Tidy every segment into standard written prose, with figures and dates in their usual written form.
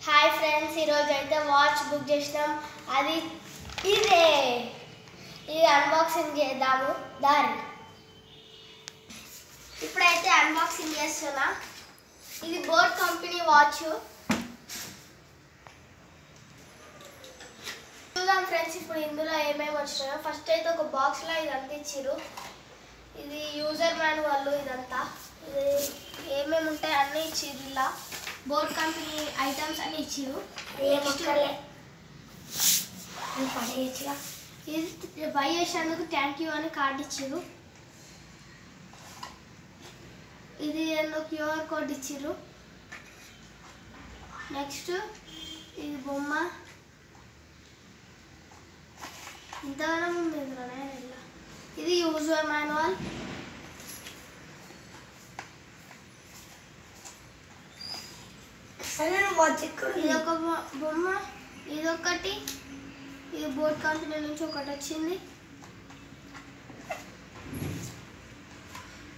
Hi friends, ఈరోజు అయితే watch book చేసినాం. అది ఇదే. ఇది అన్బాక్సింగ్ చేద్దాము. దారి ఇప్పుడైతే అన్బాక్సింగ్ చేస్తున్నా. ఇది బోట్ కంపెనీ వాచ్. చూద్దాం ఫ్రెండ్స్ ఇప్పుడు ఇందులో ఏమేమి వచ్చినాయో. ఫస్ట్ అయితే ఒక బాక్స్లో ఇది అందించారు. ఇది యూజర్ మాన్యువల్. ఇదంతా ఇది ఏమేమి ఉంటాయి అన్నీ ఇచ్చిర్రు. ఇలా బోట్ కంపెనీ ఐటమ్స్ అన్నీ ఇచ్చిర్రు. ఇది బై చేసేందుకు థ్యాంక్ యూ అని కార్డు ఇచ్చిర్రు. ఇది ఏదో క్యూఆర్ కోడ్ ఇచ్చిర్రు. నెక్స్ట్ ఇది బొమ్మ. ఇంతగానో ఉంది. ఇది యూజర్ మాన్యువల్. ఇదొక బొమ్మ, ఇదొకటి. ఇది బోట్ కంపెనీ నుంచి ఒకటి వచ్చింది.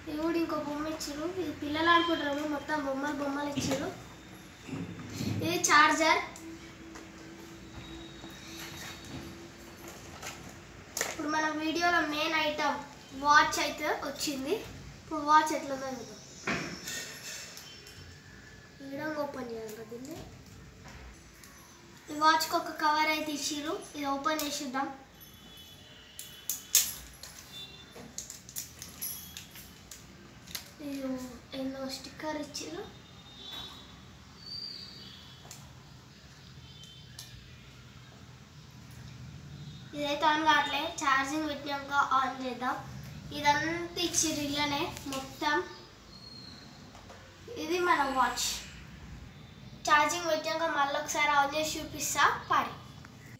ఇది కూడా ఇంకో బొమ్మ ఇచ్చారు. ఇది పిల్లలు ఆడుకుంటారు. మొత్తం బొమ్మలు ఇచ్చారు. ఇది చార్జర్. ఇప్పుడు మన వీడియోలో మెయిన్ ఐటమ్ వాచ్ అయితే వచ్చింది. ఇప్పుడు వాచ్ ఎట్లుందో చూద్దాం. ఈ విధంగా ఓపెన్ చేయాలి దీన్ని. ఈ వాచ్కి ఒక కవర్ అయితే ఇచ్చిర్రు. ఇది ఓపెన్ చేసిద్దాం. ఇది ఎన్నో స్టిక్కర్ ఇచ్చిర్రు. ఇదైతే ఆన్ కావట్లే. ఛార్జింగ్ పెట్టినాక ఆన్ చేద్దాం. ఇదంతా ఇచ్చిర్రు ఇళ్ళనే మొత్తం. ఇది మన వాచ్. ఛార్జింగ్ పెట్టాక మళ్ళీ ఒకసారి ఆన్ చేసి చూపిస్తా. పాడి